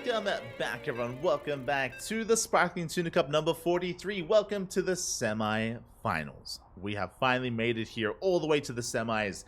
Welcome back, everyone. Welcome back to the Sparkling Tuna Cup number 43. Welcome to the semi-finals. We have finally made it here all the way to the semis.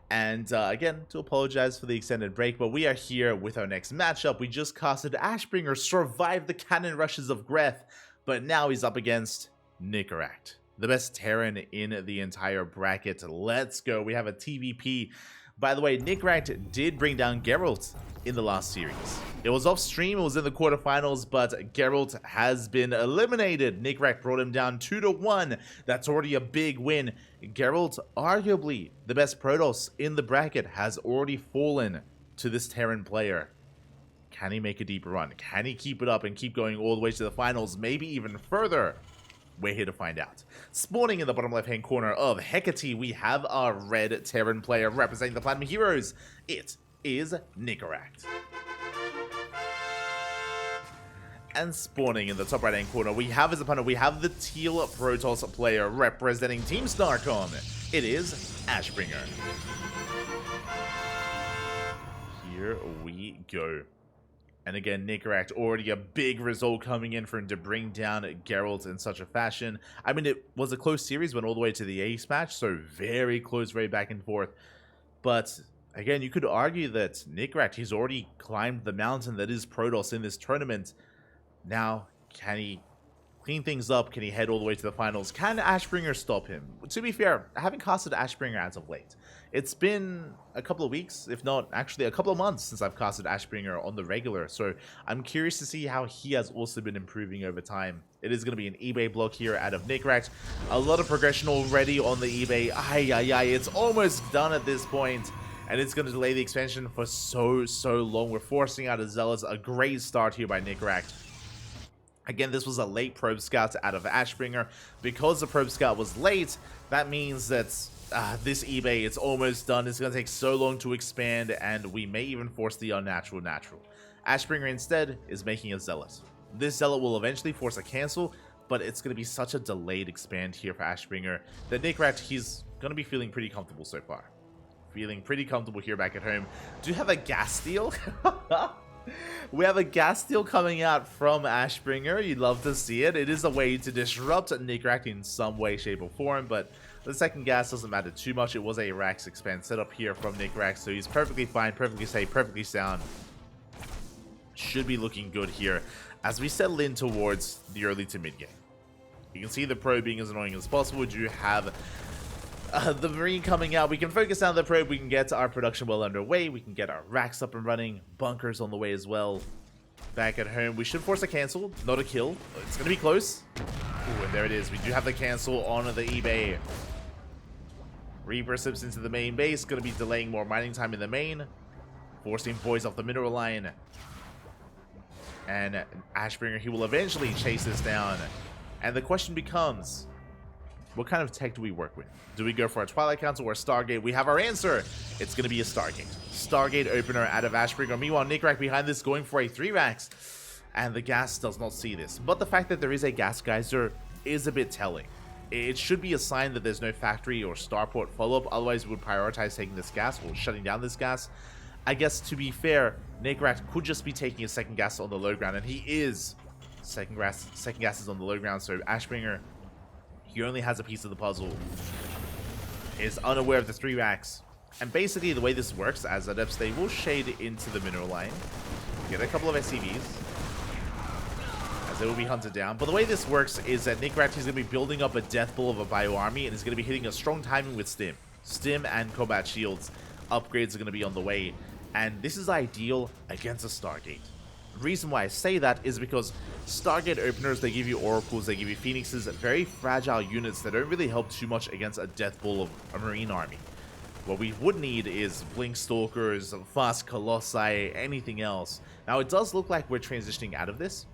And again, to apologize for the extended break, but we are here with our next matchup. We just casted Ashbringer, survived the cannon rushes of Greth, but now he's up against Nicoract, the best Terran in the entire bracket. Let's go. We have a TvP. By the way, Nicoract did bring down Geralt in the last series. It was off stream, it was in the quarterfinals, but Geralt has been eliminated. Nicoract brought him down 2-1. That's already a big win. Geralt, arguably the best Protoss in the bracket, has already fallen to this Terran player. Can he make a deeper run? Can he keep it up and keep going all the way to the finals, maybe even further? We're here to find out. Spawning in the bottom left-hand corner of Hecate, we have our red Terran player representing the Platinum Heroes. It is Nicoract. And spawning in the top right-hand corner, we have his opponent. We have the teal Protoss player representing Team StarCraft. It is Ashbringer. Here we go. And again, Nicoract, already a big result coming in for him to bring down Geralt in such a fashion. I mean, it was a close series, went all the way to the ace match, so very close, very back and forth. But again, you could argue that Nicoract, he's already climbed the mountain that is Protoss in this tournament. Now, can he clean things up? Can he head all the way to the finals? Can Ashbringer stop him? To be fair, I haven't casted Ashbringer as of late. It's been a couple of weeks, if not actually a couple of months since I've casted Ashbringer on the regular, so I'm curious to see how he has also been improving over time. It is going to be an eBay block here out of Nicoract. A lot of progression already on the eBay. It's almost done at this point, and it's going to delay the expansion for so long. We're forcing out a Zealous. A great start here by Nicoract. Again, this was a late Probe Scout out of Ashbringer. Because the Probe Scout was late, that means that this eBay, it's almost done. It's going to take so long to expand, and we may even force the unnatural natural. Ashbringer instead is making a Zealot. This Zealot will eventually force a cancel, but it's going to be such a delayed expand here for Ashbringer that Nicoract, he's going to be feeling pretty comfortable so far. Feeling pretty comfortable here back at home. Do you have a gas steal? We have a gas steal coming out from Ashbringer. You'd love to see it. It is a way to disrupt Nicoract in some way, shape, or form, but the second gas doesn't matter too much. It was a Rax expand setup here from Nicoract, so he's perfectly fine, perfectly safe, perfectly sound. Should be looking good here as we settle in towards the early to mid game. You can see the probe being as annoying as possible. Do you have the Marine coming out? We can focus on the probe. We can get our production well underway. We can get our racks up and running. Bunkers on the way as well. Back at home, we should force a cancel, not a kill. It's going to be close. Ooh, and there it is. We do have the cancel on the eBay. Reaper sips into the main base. Going to be delaying more mining time in the main. Forcing boys off the mineral line. And Ashbringer, he will eventually chase this down. And the question becomes, what kind of tech do we work with? Do we go for a Twilight Council or a Stargate? We have our answer. It's going to be a Stargate. Stargate opener out of Ashbringer. Meanwhile, Nicoract behind this going for a 3-Rax. And the gas does not see this. But the fact that there is a gas geyser is a bit telling. It should be a sign that there's no factory or starport follow-up. Otherwise, we would prioritize taking this gas or shutting down this gas. I guess, to be fair, Nicoract could just be taking a second gas on the low ground. And he is. Second gas is on the low ground. So Ashbringer, he only has a piece of the puzzle. Is unaware of the 3-Rax. And basically the way this works, as Adepts, they will shade into the mineral line. Get a couple of SCVs. As they will be hunted down. But the way this works is that Nicoract is going to be building up a death ball of a bio army and is going to be hitting a strong timing with Stim. Stim and combat shields. Upgrades are going to be on the way. And this is ideal against a Stargate. The reason why I say that is because Stargate openers, they give you oracles, they give you phoenixes, very fragile units that don't really help too much against a death ball of a marine army. What we would need is blink stalkers, fast colossi, anything else. Now it does look like we're transitioning out of this.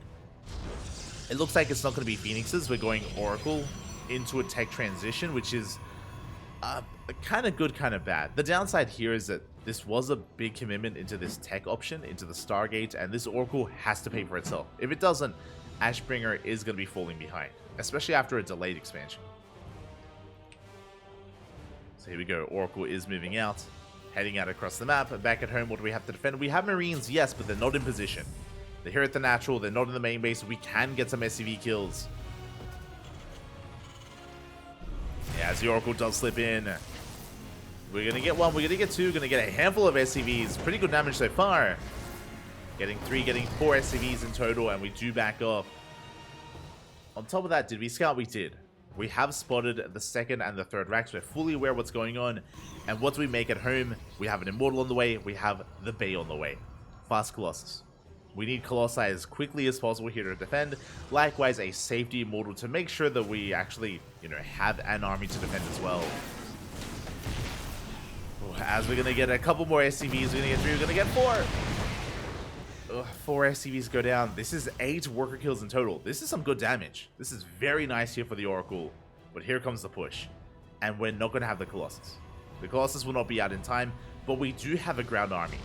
It looks like it's not going to be phoenixes. We're going oracle into a tech transition, which is kind of good, kind of bad. The downside here is that this was a big commitment into this tech option, into the Stargate, and this Oracle has to pay for itself. If it doesn't, Ashbringer is going to be falling behind, especially after a delayed expansion. So here we go. Oracle is moving out, heading out across the map. Back at home, what do we have to defend? We have Marines, yes, but they're not in position. They're here at the natural. They're not in the main base. We can get some SCV kills. Yeah, as the Oracle does slip in. We're going to get one. We're going to get two. We're going to get a handful of SCVs. Pretty good damage so far. Getting 3, getting 4 SCVs in total, and we do back off. On top of that, did we scout? We did. We have spotted the 2nd and the 3rd racks. We're fully aware of what's going on. And what do we make at home? We have an Immortal on the way. We have the Bay on the way. Fast Colossus. We need Colossi as quickly as possible here to defend. Likewise, a safety Immortal to make sure that we actually, have an army to defend as well. As we're going to get a couple more SCVs, we're going to get 3, we're going to get 4. 4 SCVs go down. This is 8 worker kills in total. This is some good damage. This is very nice here for the Oracle. But here comes the push. And we're not going to have the Colossus. The Colossus will not be out in time, but we do have a ground army.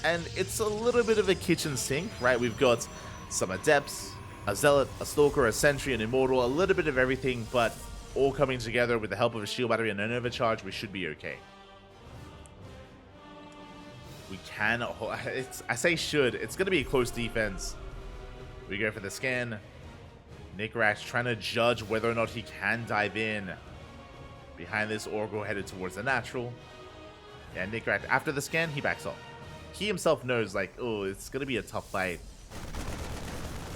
And it's a little bit of a kitchen sink, right? We've got some Adepts, a Zealot, a Stalker, a Sentry, an Immortal, a little bit of everything, but all coming together with the help of a Shield Battery and an Overcharge, we should be okay. We can, I say should, it's going to be a close defense. We go for the scan. Nicoract trying to judge whether or not he can dive in. Behind this, Oracle headed towards the natural. Yeah, Nicoract, after the scan, he backs off. He himself knows, like, oh, it's going to be a tough fight.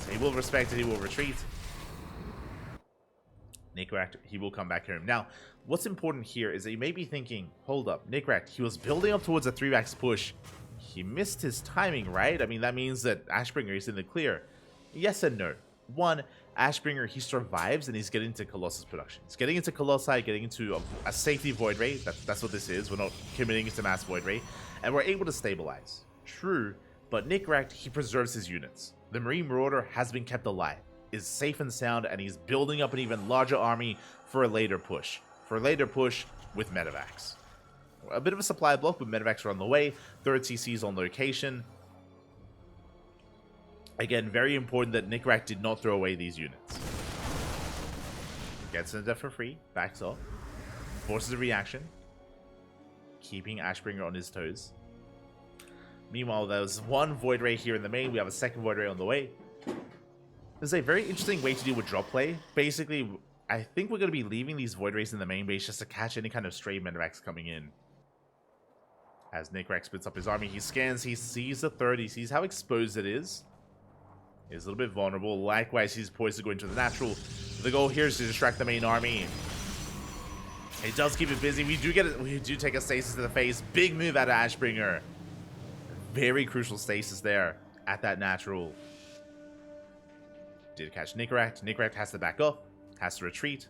So he will respect it, he will retreat. Nicoract, he will come back home. Now, what's important here is that you may be thinking, hold up, Nicoract, he was building up towards a 3-max push. He missed his timing, right? I mean, that means that Ashbringer is in the clear. Yes and no. One, Ashbringer, he survives and he's getting into Colossus production. He's getting into Colossi, getting into a safety Void Ray. That's what this is. We're not committing to mass Void Ray. And we're able to stabilize. True, but Nicoract, he preserves his units. The Marine Marauder has been kept alive, is safe and sound, and he's building up an even larger army for a later push. For a later push with Medivacs. A bit of a supply block, but Medivacs are on the way. 3rd CC is on location. Again, very important that Nicoract did not throw away these units. Gets into death for free, backs off, forces a reaction, keeping Ashbringer on his toes. Meanwhile, there's 1 Void Ray here in the main. We have a 2nd Void Ray on the way. There's a very interesting way to deal with drop play. Basically, I think we're going to be leaving these Void Rays in the main base just to catch any kind of stray Medivacs coming in. As Nicoract splits up his army, he scans, he sees the 3rd, he sees how exposed it is. He's a little bit vulnerable. Likewise, he's poised to go into the natural. The goal here is to distract the main army. It does keep it busy. We do take a stasis to the face. Big move out of Ashbringer. Very crucial stasis there at that natural. Did catch Nicoract. Nicoract has to back up. Has to retreat.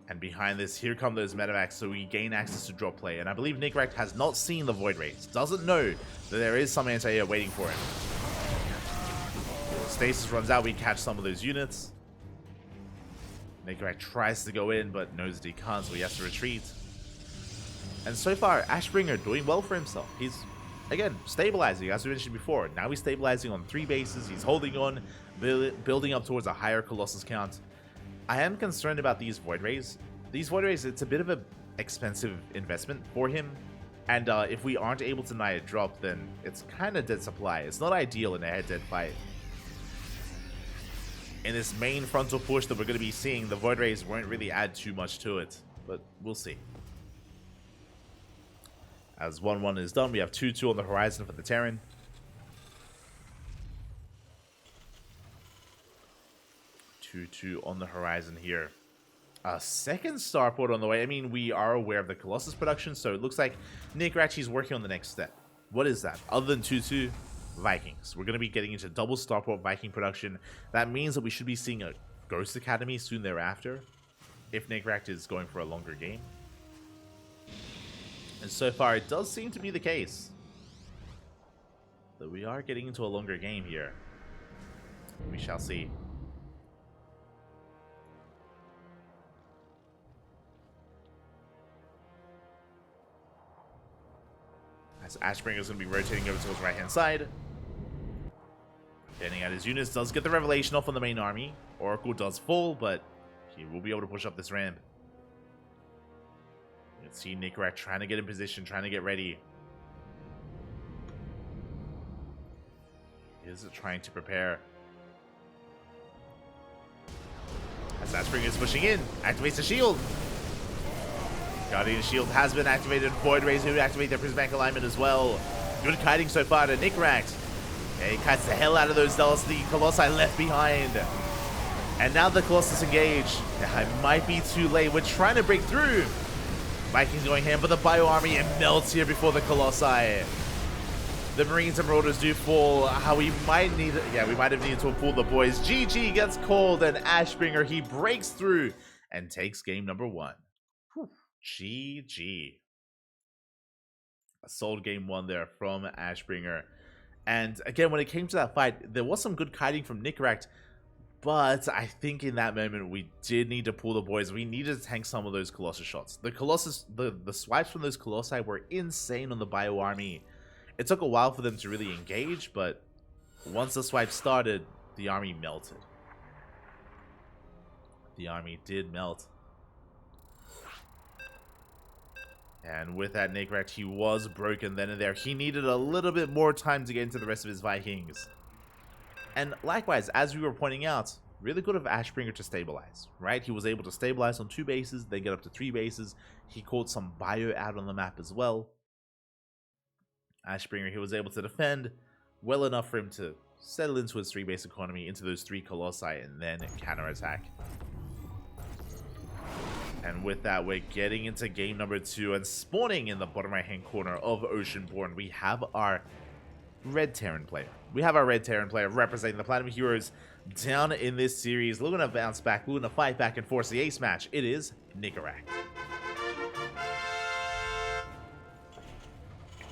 And behind this, here come those Medivacs, so we gain access to drop play. And I believe Nicoract has not seen the Void Rays. Doesn't know that there is some anti-air waiting for him. Stasis runs out, we catch some of those units. Nicoract tries to go in, but knows that he can't, so he has to retreat. And so far, Ashbringer doing well for himself. He's, again, stabilizing, as we mentioned before. Now he's stabilizing on 3 bases. He's holding on, building up towards a higher Colossus count. I am concerned about these Void Rays. These Void Rays, it's a bit of an expensive investment for him. And if we aren't able to deny a drop, then it's kind of dead supply. It's not ideal in a head-to-head fight. In this main frontal push that we're going to be seeing, the Void Rays won't really add too much to it. But we'll see. As 1-1 is done, we have 2-2 on the horizon for the Terran. 2-2 on the horizon here. A 2nd starport on the way. I mean, we are aware of the Colossus production, so it looks like Nicoract is working on the next step. What is that? Other than 2-2, Vikings. We're going to be getting into double starport Viking production. That means that we should be seeing a Ghost Academy soon thereafter, if Nicoract is going for a longer game. And so far, it does seem to be the case that we are getting into a longer game here. We shall see. As Ashbringer is going to be rotating over to his right-hand side. Getting out his units, does get the revelation off on the main army. Oracle does fall, but he will be able to push up this ramp. You can see Nicoract trying to get in position, trying to get ready. is trying to prepare. As Ashbringer is pushing in, activates the shield. Guardian shield has been activated. Void Rays who activate their prismatic alignment as well. Good kiting so far to Nicoract. Yeah, he kites the hell out of those Dallas. The Colossi left behind. And now the Colossus engage. Yeah, it might be too late. We're trying to break through. Vikings going ham, but the Bio Army, it melts here before the Colossi. The Marines and Marauders do fall. How we might need, yeah, we might have needed to pull the boys. GG gets called, and Ashbringer, he breaks through and takes game number 1. Whew. GG. A solid game 1 there from Ashbringer. And again, when it came to that fight, there was some good kiting from Nicoract, but I think in that moment we did need to pull the boys. We needed to tank some of those Colossus shots. The Colossus, the swipes from those Colossi were insane on the Bio Army. It took a while for them to really engage, but once the swipe started, the army melted. The army did melt. And with that, Nicoract, he was broken then and there. He needed a little bit more time to get into the rest of his Vikings. And likewise, as we were pointing out, really good of Ashbringer to stabilize, right? He was able to stabilize on 2 bases, then get up to 3 bases. He caught some bio out on the map as well. Ashbringer, he was able to defend well enough for him to settle into his 3-base economy, into those 3 Colossi, and then counterattack. And with that, we're getting into game number 2, and spawning in the bottom right-hand corner of Oceanborn, we have our Red Terran player. We have our Red Terran player representing the Platinum Heroes down in this series. Looking to bounce back, looking to fight back and force the ace match. It is Nicoract.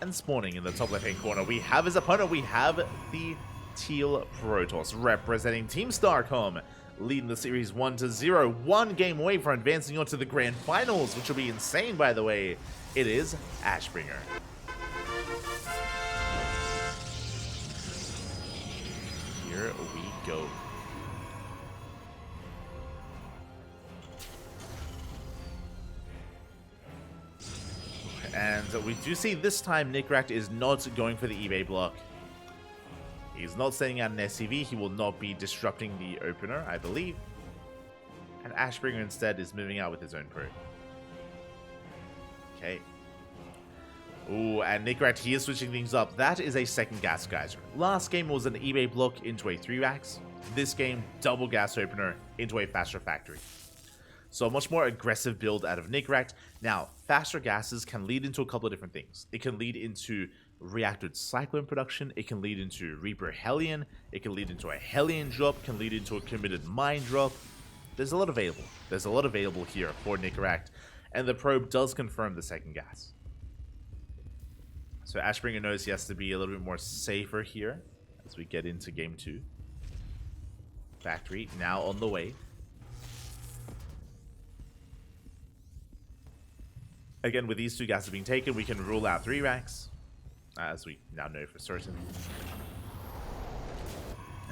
And spawning in the top left-hand corner, we have his opponent. We have the Teal Protoss representing Team StarCom, leading the series 1-0. 1 game away from advancing on to the grand finals, which will be insane, by the way. It is Ashbringer. Here we go. And we do see this time Nicoract is not going for the eBay block. He's not sending out an SCV. He will not be disrupting the opener, I believe. And Ashbringer instead is moving out with his own probe. Okay. Ooh, and Nicoract, he is switching things up. That is a second gas geyser. Last game was an eBay block into a 3-racks. This game, double gas opener into a faster factory. So a much more aggressive build out of Nicoract. Now, faster gases can lead into a couple of different things. It can lead into reactored Cyclone production. It can lead into Reaper Hellion. It can lead into a Hellion drop. Can lead into a committed mine drop. There's a lot available. There's a lot available here for Nicoract. And the probe does confirm the second gas. So Ashbringer knows he has to be a little bit more safer here as we get into game 2. Factory now on the way. Again, with these 2 gases being taken, we can rule out 3-racks, as we now know for certain.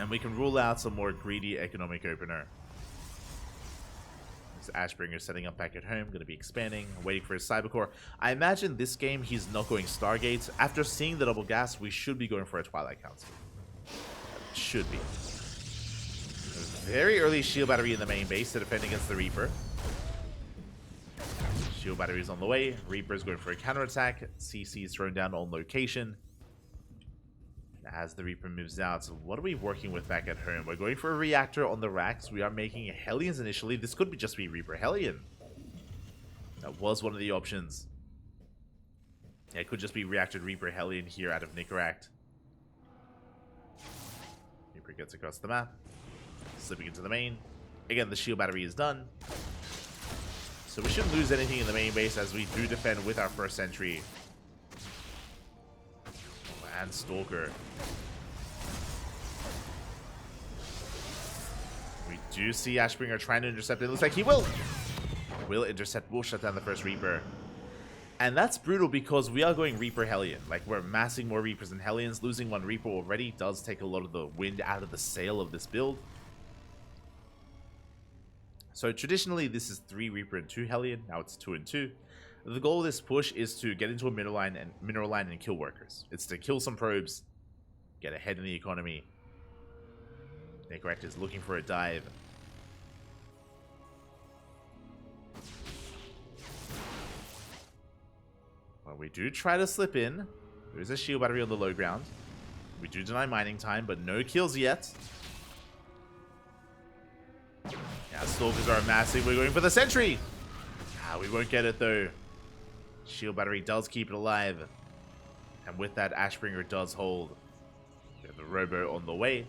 And we can rule out some more greedy economic opener. This Ashbringer setting up back at home, going to be expanding, waiting for his Cybercore. I imagine this game he's not going Stargate. After seeing the double gas, we should be going for a Twilight Council. Should be. A very early shield battery in the main base to defend against the Reaper. Shield battery is on the way. Reaper is going for a counterattack. CC is thrown down on location. As the Reaper moves out, so what are we working with back at home? We're going for a reactor on the racks. We are making Hellions initially. This could be just be Reaper Hellion. That was one of the options. Yeah, it could just be reacted Reaper Hellion here out of Nicoract. Reaper gets across the map. Slipping into the main. Again, the shield battery is done. So we shouldn't lose anything in the main base as we do defend with our first sentry. And Stalker. We do see Ashbringer trying to intercept it. Looks like he will. Will intercept, will shut down the first Reaper. And that's brutal because we are going Reaper Hellion. Like, we're massing more Reapers than Hellions. Losing 1 Reaper already does take a lot of the wind out of the sail of this build. So traditionally, this is 3 Reaper and 2 Hellion. Now it's 2 and 2. The goal of this push is to get into a mineral line and kill workers. It's to kill some probes, get ahead in the economy, Nicoract is looking for a dive. Well, we do try to slip in. There is a shield battery on the low ground. We do deny mining time, but no kills yet. Yeah, Stalkers are massive. We're going for the sentry. We won't get it though. Shield battery does keep it alive. And with that, Ashbringer does hold. We have the Robo on the way.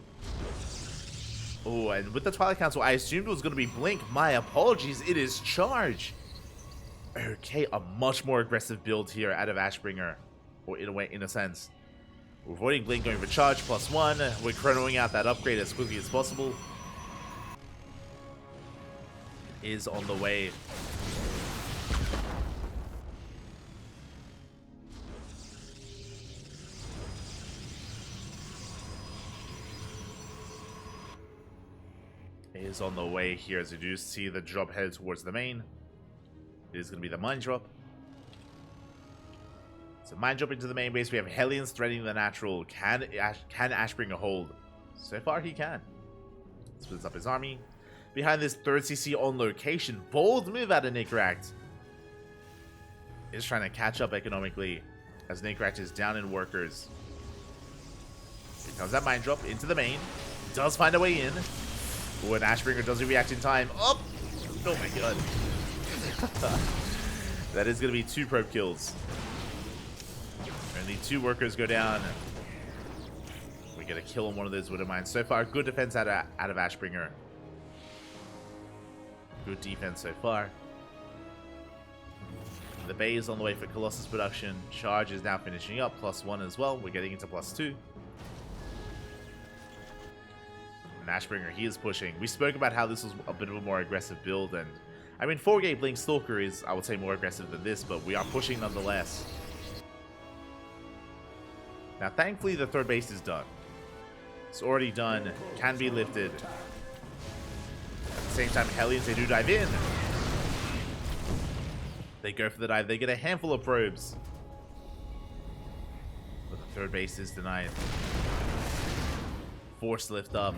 Oh, and with the Twilight Council, I assumed it was going to be Blink. My apologies. It is Charge. Okay, a much more aggressive build here out of Ashbringer. Or in a way, in a sense. We're avoiding Blink, going for Charge +1. We're chronoing out that upgrade as quickly as possible. It is on the way. Is on the way here, as you do see the drop headed towards the main. It is going to be the mine drop. So mine drop into the main base. We have Hellions threatening the natural. Can Ashbringer hold? So far he can. Splits up his army. Behind this, 3rd CC on location. Bold move out of Nicoract. Is trying to catch up economically as Nicoract is down in workers. Here comes that mine drop into the main. Does find a way in. Oh, and Ashbringer doesn't react in time. Oh my god. That is going to be 2 probe kills. Only 2 workers go down. We get a kill on one of those Widow Mines. So far, good defense out of Ashbringer. Good defense so far. The Bay is on the way for Colossus production. Charge is now finishing up. +1 as well. We're getting into +2. Ashbringer, he is pushing. We spoke about how this was a bit of a more aggressive build, and I mean 4-gate Blink Stalker is, I would say, more aggressive than this, but we are pushing nonetheless. Now thankfully the 3rd base is done. It's already done, can be lifted. At the same time, Hellions, they do dive in. They go for the dive, they get a handful of probes. But the 3rd base is denied. Force lift up.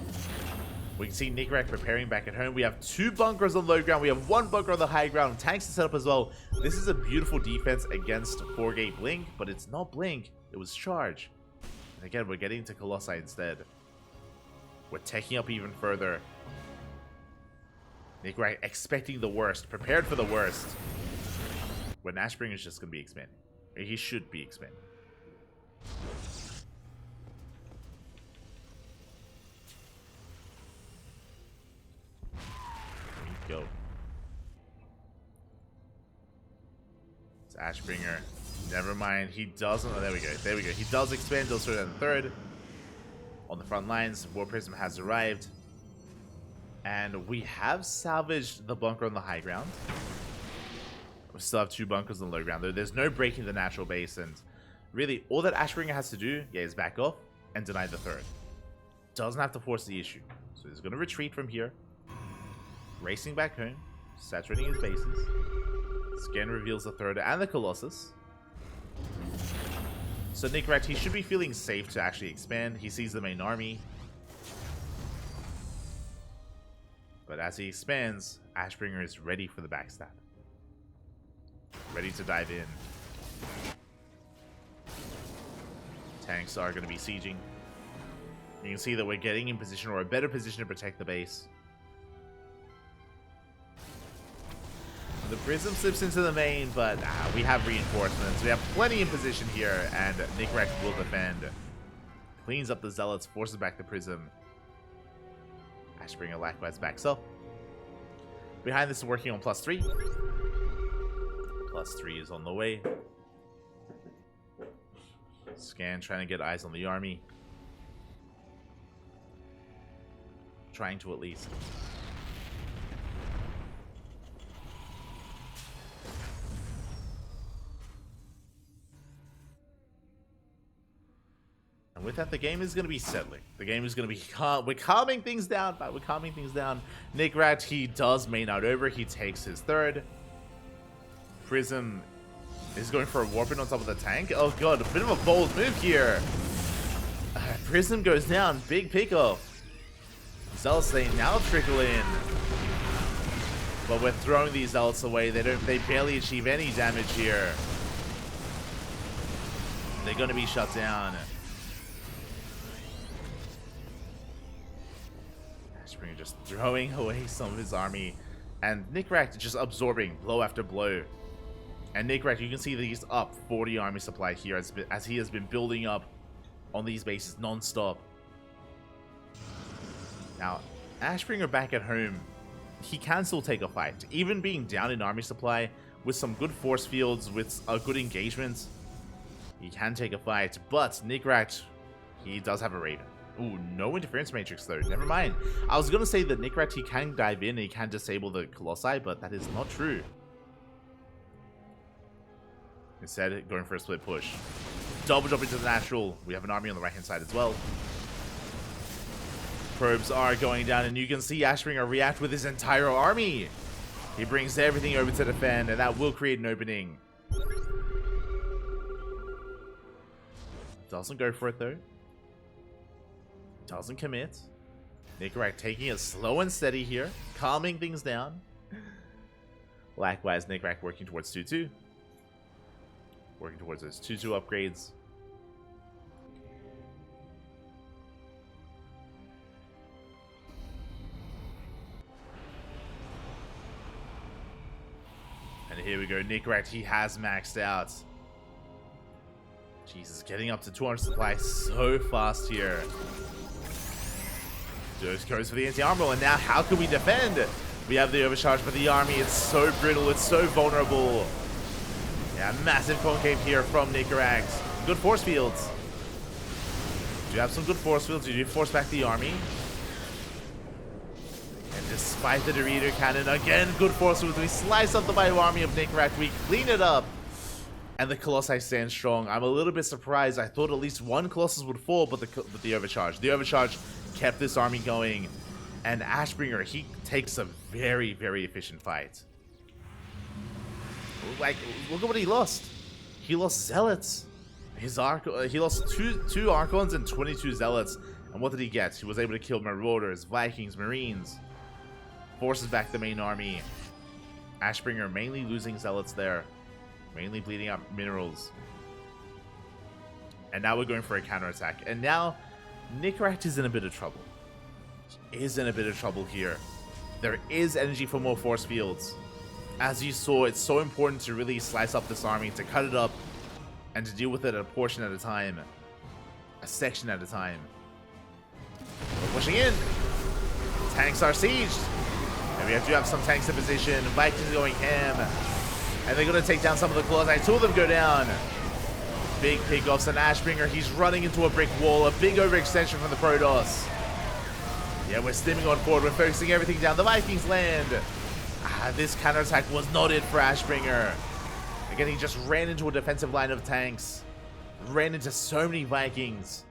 We can see Nicoract preparing back at home. We have 2 bunkers on low ground. We have 1 bunker on the high ground. Tanks to set up as well. This is a beautiful defense against 4-gate Blink, but it's not Blink. It was Charge. And again, we're getting to Colossi instead. We're taking up even further. Nicoract expecting the worst. Prepared for the worst. When Ashbringer is just going to be expanding. He should be expanding. Go. It's Ashbringer. Never mind. He doesn't. Oh, there we go. There we go. He does expand. Does third and 3rd. On the front lines, War Prism has arrived. And we have salvaged the bunker on the high ground. We still have 2 bunkers on the low ground. There's no breaking the natural base. And really, all that Ashbringer has to do, is back off and deny the 3rd. Doesn't have to force the issue. So he's going to retreat from here. Racing back home, saturating his bases. Scan reveals the 3rd and the Colossus. So Nicoract, he should be feeling safe to actually expand. He sees the main army. But as he expands, Ashbringer is ready for the backstab. Ready to dive in. Tanks are going to be sieging. You can see that we're getting in position, or a better position, to protect the base. The Prism slips into the main, but we have reinforcements. We have plenty in position here, and Nicoract will defend. Cleans up the Zealots, forces back the Prism. Ashbringer likewise backs up. Behind this is working on +3. +3 is on the way. Scan trying to get eyes on the army. Trying to at least. And with that, the game is going to be settling. The game is going to be we're calming things down. But we're calming things down. Nicoract, he does main out over. He takes his 3rd. Prism is going for a warping on top of the tank. Oh god, a bit of a bold move here. Prism goes down. Big pickoff. Zealots, they now trickle in. But we're throwing these Zealots away. They barely achieve any damage here. They're going to be shut down. Ashbringer just throwing away some of his army. And Nicoract just absorbing blow after blow. And Nicoract, you can see that he's up 40 army supply here as he has been building up on these bases non-stop. Now, Ashbringer back at home, he can still take a fight. Even being down in army supply, with some good force fields, with a good engagement, he can take a fight. But Nicoract, he does have a Raven. Ooh, no interference matrix though. Never mind. I was going to say that Nicoract, he can dive in and he can disable the Colossi, but that is not true. Instead, going for a split push. Double jump into the natural. We have an army on the right-hand side as well. Probes are going down, and you can see Ashbringer react with his entire army. He brings everything over to defend, and that will create an opening. Doesn't go for it, though. Doesn't commit. Nicoract taking it slow and steady here, calming things down. Likewise, Nicoract working towards 2-2. Working towards those 2-2 upgrades. And here we go. Nicoract, he has maxed out. Jesus, getting up to 200 supply so fast here. Just goes for the anti-armor, and now how can we defend? We have the overcharge, but the army is so brittle, it's so vulnerable. Yeah, massive concave here from Nicoract. Good force fields. Do you have some good force fields? Did you force back the army? And despite the Dorito cannon, again, good force fields. We slice up the bio army of Nicoract. We clean it up. And the Colossi stand strong. I'm a little bit surprised. I thought at least one Colossus would fall, but the overcharge. The overcharge kept this army going. And Ashbringer, he takes a very, very efficient fight. Like, look at what he lost. He lost Zealots. He lost two Archons and 22 Zealots. And what did he get? He was able to kill Marauders, Vikings, Marines. Forces back the main army. Ashbringer mainly losing Zealots there. Mainly bleeding out minerals. And now we're going for a counterattack. And now, Nicoract is in a bit of trouble. He is in a bit of trouble here. There is energy for more force fields. As you saw, it's so important to really slice up this army, to cut it up, and to deal with it a portion at a time. A section at a time. We're pushing in. Tanks are sieged. And we have some tanks in position. Vikings going ham. And they're going to take down some of the Colossi. Two of them go down. Big pickoffs, and Ashbringer, he's running into a brick wall. A big overextension from the Protoss. Yeah, we're stimming on forward. We're focusing everything down. The Vikings land. This counterattack was not it for Ashbringer. Again, he just ran into a defensive line of tanks. Ran into so many Vikings.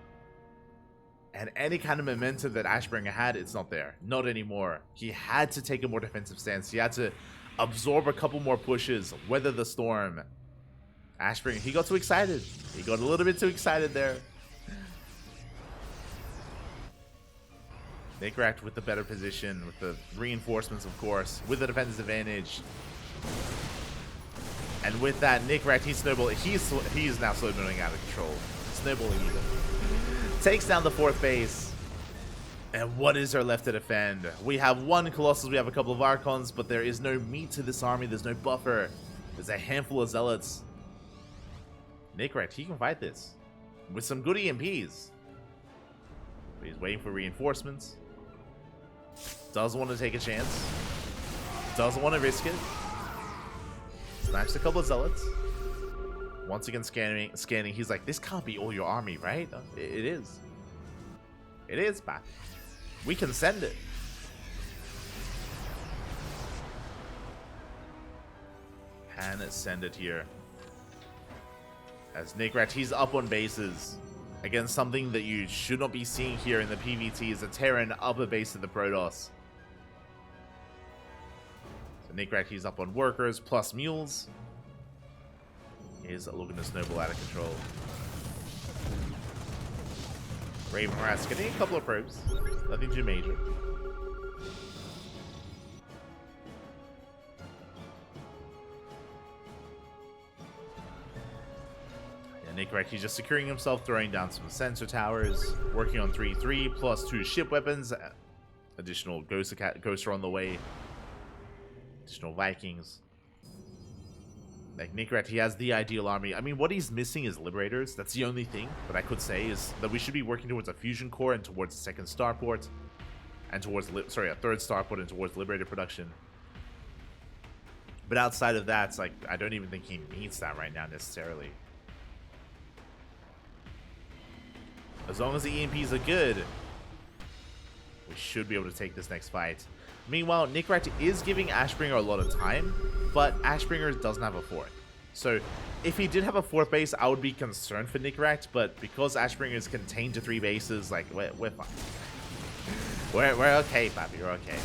And any kind of momentum that Ashbringer had, it's not there. Not anymore. He had to take a more defensive stance. He had to absorb a couple more pushes. Weather the storm. Ashbringer, he got too excited. He got a little bit too excited there. Nicoract with the better position, with the reinforcements, of course, with the defensive advantage. And with that, Nicoract, he's now snowballing out of control. Snowballing even. Takes down the 4th base. And what is there left to defend? We have one Colossus, we have a couple of Archons, but there is no meat to this army, there's no buffer. There's a handful of Zealots. Nicoract, he can fight this. With some good EMPs. But he's waiting for reinforcements. Doesn't want to take a chance. Doesn't want to risk it. Snipes a couple of Zealots. Once again scanning. He's like, this can't be all your army, right? It is. It is, Pat. We can send it. Can send it here. As Nicoract, he's up on bases. Again, something that you should not be seeing here in the PvT is a Terran upper base to the Protoss. So Nicoract, he's up on workers plus mules. He's looking to snowball out of control. Raven Rats getting a couple of probes. Nothing too major. Nicoract, he's just securing himself, throwing down some sensor towers, working on 3-3, plus 2 ship weapons, additional Ghoster on the way, additional Vikings. Like, Nicoract, he has the ideal army. I mean, what he's missing is Liberators. That's the only thing that I could say, is that we should be working towards a Fusion Core and towards a second Starport. And towards, a third Starport and towards Liberator production. But outside of that, it's like, I don't even think he needs that right now, necessarily. As long as the EMPs are good, we should be able to take this next fight. Meanwhile, Nicoract is giving Ashbringer a lot of time, but Ashbringer doesn't have a fourth. So, if he did have a fourth base, I would be concerned for Nicoract, but because Ashbringer is contained to 3 bases, like, we're fine. We're okay, Pappy, we're okay.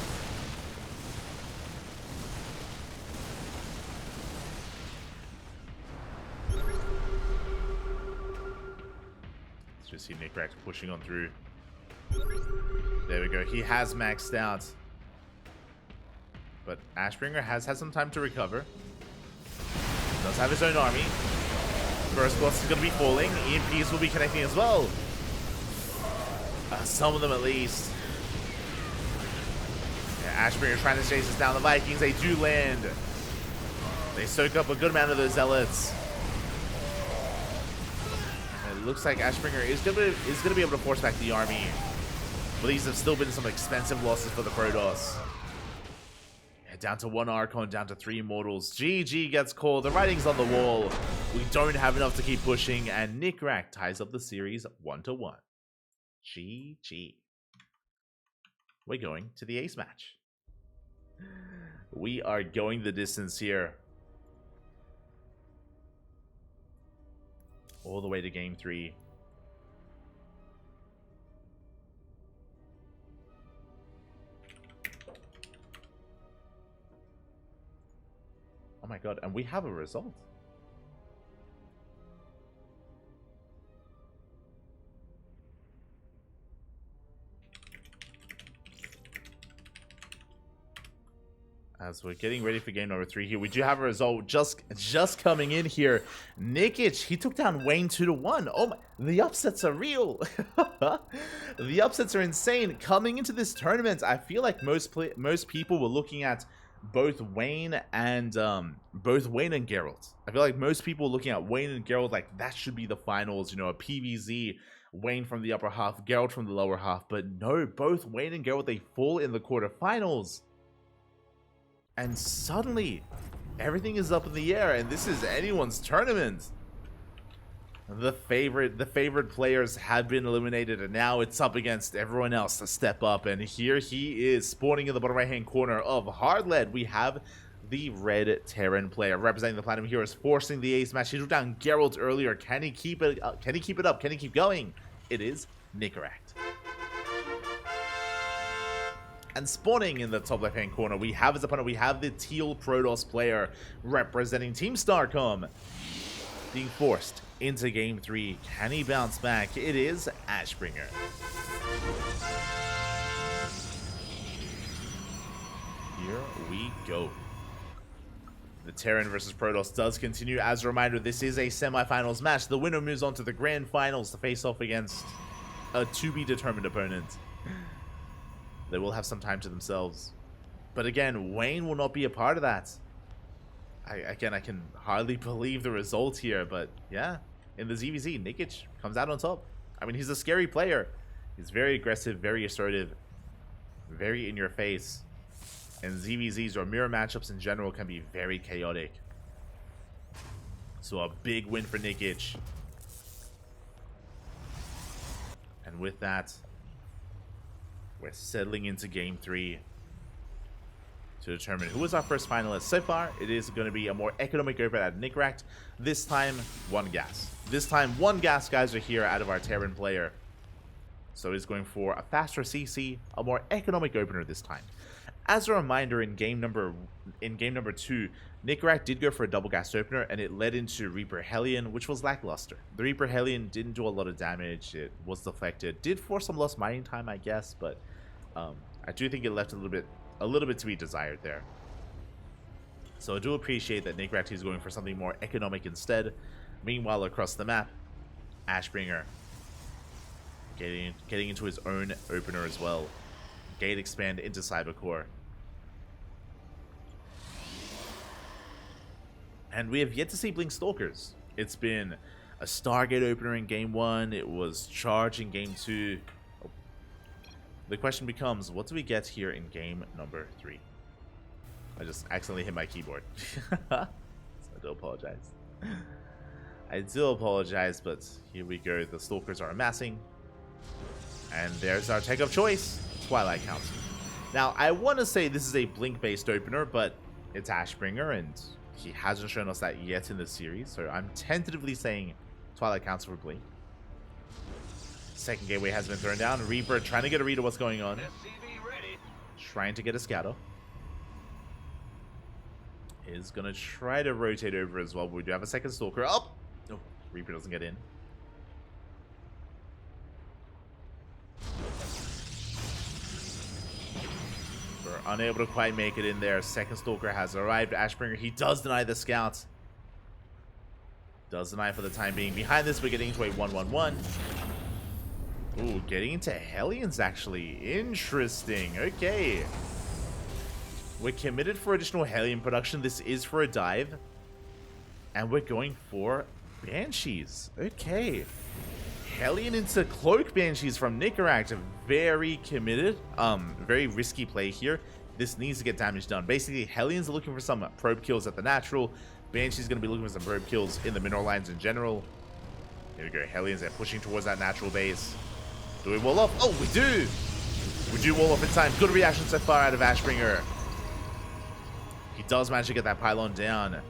Let's just see Nicoract pushing on through. There we go, he has maxed out. But Ashbringer has had some time to recover. Does have his own army. First Blast is going to be falling. EMPs will be connecting as well. Some of them at least. Yeah, Ashbringer trying to chase us down. The Vikings, they do land. They soak up a good amount of those Zealots. And it looks like Ashbringer is going to be able to force back the army. But these have still been some expensive losses for the Protoss. Down to 1 Archon, down to 3 Immortals. GG gets called. The writing's on the wall. We don't have enough to keep pushing, and Nicoract ties up the series 1-1. GG. We're going to the ace match. We are going the distance here. All the way to game 3. Oh my god, and we have a result. As we're getting ready for game number 3 here, we do have a result just coming in here. Nikic, he took down Wayne 2-1. Oh my, the upsets are real. The upsets are insane. Coming into this tournament, I feel like most people were looking at both Wayne and Geralt. I feel like most people looking at Wayne and Geralt like that should be the finals, you know, a PvZ, Wayne from the upper half, Geralt from the lower half. But no, both Wayne and Geralt, they fall in the quarterfinals. And suddenly everything is up in the air, and this is anyone's tournament. The favorite players have been eliminated, and now it's up against everyone else to step up. And here he is, spawning in the bottom right hand corner of Hardlead. We have the red Terran player representing the Platinum Heroes, forcing the ace match. He took down Geralt earlier. Can he keep it up? Can he keep it up? Can he keep going? It is Nicoract. And spawning in the top left hand corner, we have his opponent. We have the teal Protoss player representing Team Starcom, being forced into game 3. Can he bounce back? It is Ashbringer. Here we go. The Terran versus Protoss does continue. As a reminder, this is a semifinals match. The winner moves on to the grand finals to face off against a to-be-determined opponent. They will have some time to themselves. But again, Wayne will not be a part of that. I can hardly believe the result here, but yeah. In the ZVZ, Nikic comes out on top. I mean, he's a scary player. He's very aggressive, very assertive, very in your face. And ZVZs or mirror matchups in general can be very chaotic. So a big win for Nikic. And with that, we're settling into game 3 to determine who is our first finalist. So far, it is going to be a more economic opener at Nicoract. This time, 1 gas. This time, 1 gas guys are here out of our Terran player. So he's going for a faster CC, a more economic opener this time. As a reminder, in game number 2, Nicoract did go for a double gas opener, and it led into Reaper Hellion, which was lackluster. The Reaper Hellion didn't do a lot of damage. It was deflected. Did force some lost mining time, I guess, but I do think it left a little bit to be desired there. So I do appreciate that Nicoract is going for something more economic instead. Meanwhile, across the map, Ashbringer getting into his own opener as well. Gate expand into Cybercore. And we have yet to see Blink Stalkers. It's been a Stargate opener in Game 1. It was Charge in Game 2. Oh. The question becomes, what do we get here in Game number 3? I just accidentally hit my keyboard. So I do apologize. I do apologize, but here we go. The Stalkers are amassing. And there's our tech of choice, Twilight Council. Now, I want to say this is a Blink-based opener, but it's Ashbringer, and he hasn't shown us that yet in this series, so I'm tentatively saying Twilight Council for Blink. Second gateway has been thrown down. Reaper trying to get a read of what's going on. Trying to get a scatter. Is going to try to rotate over as well, but we do have a second Stalker. Oh! Oh, Reaper doesn't get in. We're unable to quite make it in there. Second Stalker has arrived. Ashbringer, he does deny the scout. Does deny for the time being. Behind this, we're getting into a 1-1-1. Ooh, getting into Hellions, actually. Interesting. Okay. We're committed for additional Hellion production. This is for a dive. And we're going for Banshees. Okay. Hellion into Cloak Banshees from Nicoract. Very committed. Very risky play here. This needs to get damage done. Basically, Hellions are looking for some probe kills at the natural. Banshee's going to be looking for some probe kills in the mineral lines in general. Here we go. Hellions are pushing towards that natural base. Do we wall off? Oh, we do! We do wall off in time. Good reaction so far out of Ashbringer. He does manage to get that pylon down.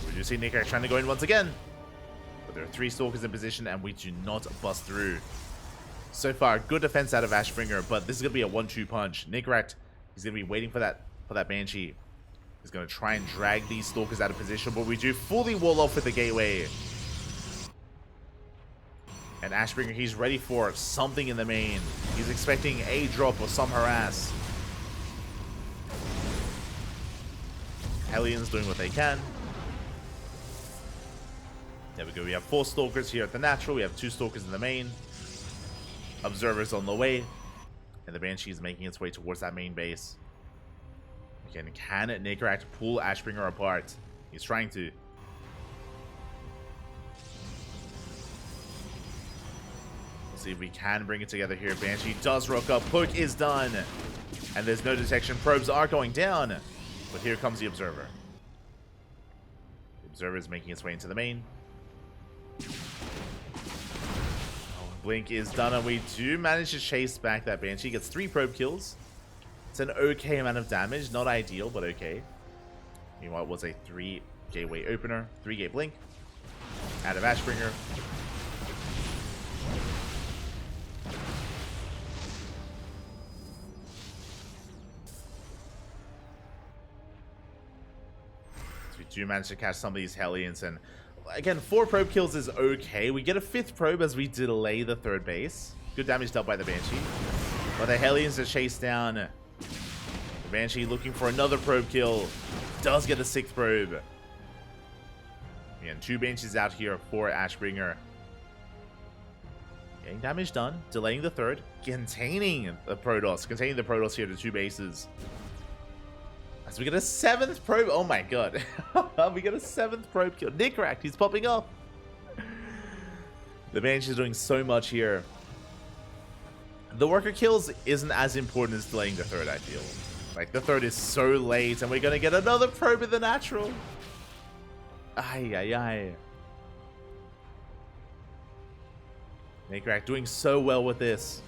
We do see Nicoract trying to go in once again. But there are 3 Stalkers in position, and we do not bust through. So far, good defense out of Ashbringer, but this is going to be a 1-2 punch. Nicoract, he's going to be waiting for that Banshee. He's going to try and drag these Stalkers out of position, but we do fully wall off with the gateway. And Ashbringer, he's ready for something in the main. He's expecting a drop or some harass. Hellions doing what they can. There we go. We have 4 Stalkers here at the natural. We have 2 Stalkers in the main. Observers on the way. And the Banshee is making its way towards that main base. Again, can Nicoract pull Ashbringer apart? He's trying to. See if we can bring it together here. Banshee does rock up. Cloak is done. And there's no detection. Probes are going down. But here comes the Observer. The Observer is making its way into the main. Oh, Blink is done. And we do manage to chase back that Banshee. Gets 3 probe kills. It's an okay amount of damage. Not ideal, but okay. Meanwhile, it was a 3 gateway opener. 3 gate Blink. Out of Ashbringer. Do manage to catch some of these Hellions, and again, 4 probe kills is okay. We get a 5th probe as we delay the 3rd base. Good damage dealt by the Banshee, but the Hellions are chased down. The Banshee looking for another probe kill, does get a 6th probe. Again, 2 Banshees out here for Ashbringer. Getting damage done, delaying the 3rd, containing the Protoss here to 2 bases. As we get a 7th probe. Oh my god. We get a 7th probe kill. Nicoract, he's popping up. The Banshee is doing so much here. The worker kills isn't as important as delaying the 3rd, I feel. Like, the 3rd is so late, and we're going to get another probe in the natural. Ay, ay, ay. Nicoract doing so well with this.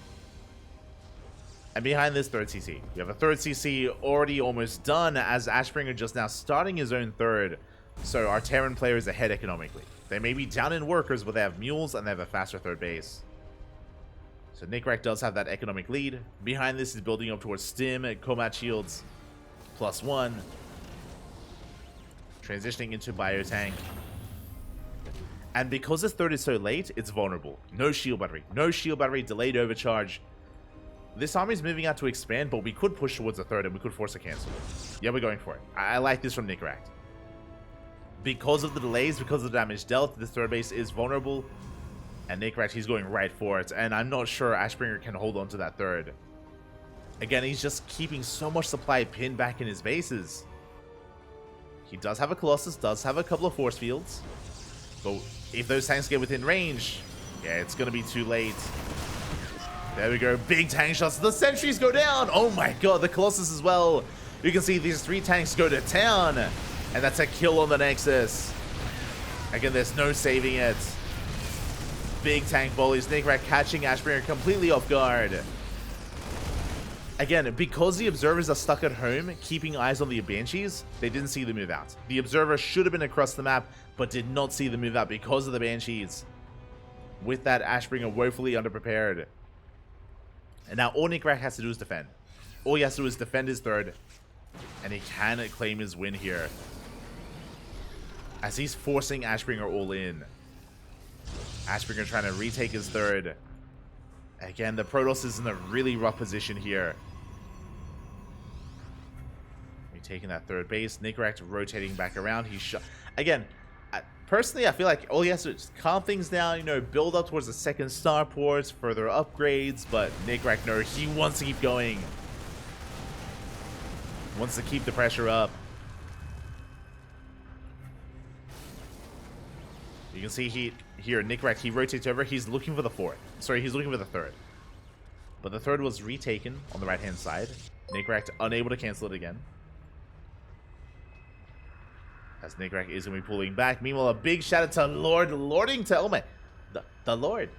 And behind this 3rd CC, we have a 3rd CC already almost done, as Ashbringer just now starting his own 3rd. So our Terran player is ahead economically. They may be down in workers, but they have mules and they have a faster 3rd base. So Nicoract does have that economic lead. Behind this is building up towards Stim, combat shields, +1. Transitioning into Biotank. And because this 3rd is so late, it's vulnerable. No shield battery. No shield battery, delayed overcharge. This army is moving out to expand, but we could push towards the 3rd and we could force a cancel. Yeah, we're going for it. I like this from Nicoract. Because of the delays, because of the damage dealt, this third base is vulnerable. And Nicoract, he's going right for it. And I'm not sure Ashbringer can hold on to that third. Again, he's just keeping so much supply pinned back in his bases. He does have a Colossus, does have a couple of force fields. But if those tanks get within range, yeah, it's going to be too late. There we go. Big tank shots. The sentries go down. Oh my god, the Colossus as well. You can see these 3 tanks go to town. And that's a kill on the Nexus. Again, there's no saving it. Big tank volleys. Nicoract catching Ashbringer completely off guard. Again, because the observers are stuck at home, keeping eyes on the Banshees, they didn't see the move out. The observer should have been across the map, but did not see the move out because of the Banshees. With that, Ashbringer woefully underprepared. And now all Nicoract has to do is defend. All he has to do is defend his third, and he can claim his win here. As he's forcing Ashbringer all in. Ashbringer trying to retake his third. Again, the Protoss is in a really rough position here. Retaking that third base. Nicoract rotating back around. He's shot. Again, personally, I feel like all he has to do is calm things down, you know, build up towards the second starport, further upgrades, but Nicoract, no, he wants to keep going. Wants to keep the pressure up. You can see here, Nicoract, he rotates over. He's looking for the fourth. Sorry, he's looking for the third. But the third was retaken on the right-hand side. Nicoract unable to cancel it again. As Nicoract is going to be pulling back. Meanwhile, a big shout out to Lordington. Oh my, the Lord.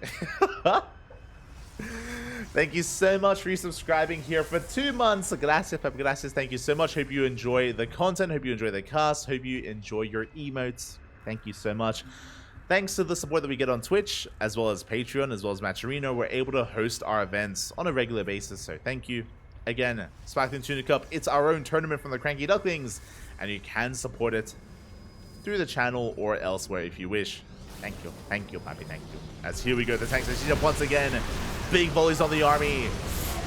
Thank you so much for subscribing here for 2 months. Gracias, Pep. Gracias. Thank you so much. Hope you enjoy the content. Hope you enjoy the cast. Hope you enjoy your emotes. Thank you so much. Thanks to the support that we get on Twitch, as well as Patreon, as well as Matcherino, we're able to host our events on a regular basis, so thank you. Again, Sparkling Tuna Cup, it's our own tournament from the Cranky Ducklings, and you can support it through the channel or elsewhere if you wish. Thank you, Pappy, thank you. As here we go, the tanks are heating up once again. Big volleys on the army.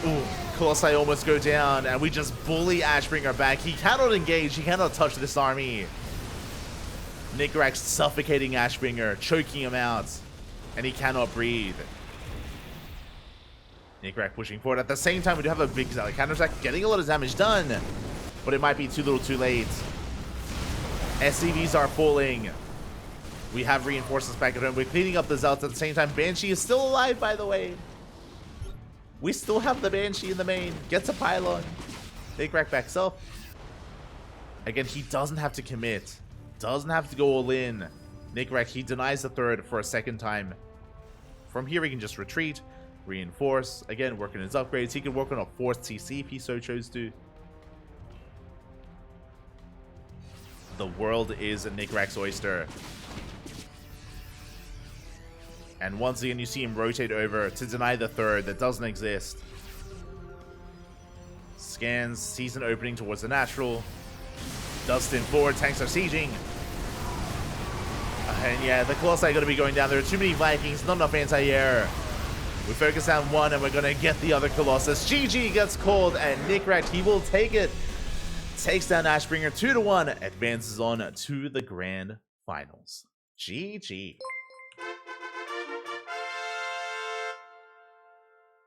Ooh, Colossi almost go down, and we just bully Ashbringer back. He cannot engage, he cannot touch this army. Nicoract suffocating Ashbringer, choking him out, and he cannot breathe. Nicoract pushing forward. At the same time, we do have a big counterattack, getting a lot of damage done, but it might be too little too late. SCVs are falling. We have reinforcements back at home. We're cleaning up the Zealots at the same time. Banshee is still alive, by the way. We still have the Banshee in the main. Gets a pylon. Nicoract backs up. Again, he doesn't have to commit. Doesn't have to go all in. Nicoract, he denies the third for a second time. From here, he can just retreat, reinforce. Again, work on his upgrades. He can work on a fourth CC if he so chose to. The world is Nicoract's oyster. And once again, you see him rotate over to deny the third that doesn't exist. Scans, sees an opening towards the natural. Dustin forward, tanks are sieging. And yeah, the Colossi are going to be going down. There are too many Vikings, not enough anti-air. We focus on one, and we're going to get the other Colossus. GG gets called, and Nicoract, he will take it. Takes down Ashbringer 2-1, advances on to the grand finals. GG.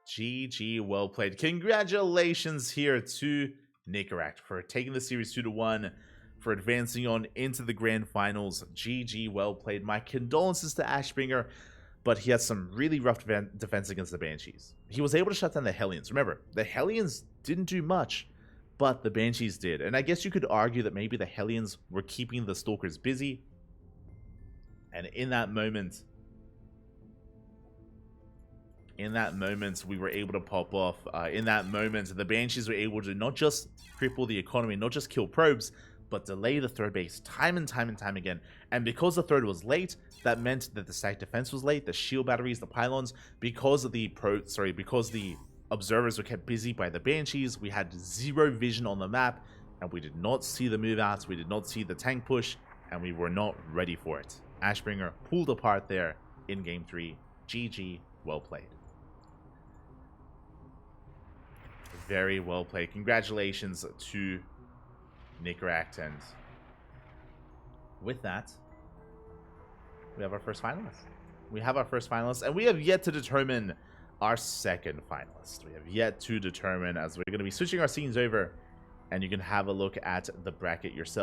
GG, well played. Congratulations here to Nicoract for taking the series 2-1, for advancing on into the grand finals. GG, well played. My condolences to Ashbringer, but he had some really rough defense against the Banshees. He was able to shut down the Hellions. Remember, the Hellions didn't do much, but the Banshees did. And I guess you could argue that maybe the Hellions were keeping the Stalkers busy. And in that moment, we were able to pop off. In that moment, the Banshees were able to not just cripple the economy, not just kill probes, but delay the third base time and time again. And because the third was late, that meant that the stack defense was late, the shield batteries, the pylons, because of because the observers were kept busy by the Banshees, we had zero vision on the map, and we did not see the move outs, we did not see the tank push, and we were not ready for it. Ashbringer pulled apart there in game 3. GG, well played. Very well played. Congratulations to Nicoract, and with that, we have our first finalist. We have our first finalist, and we have yet to determine our second finalist. We have yet to determine, as we're going to be switching our scenes over, and you can have a look at the bracket yourself.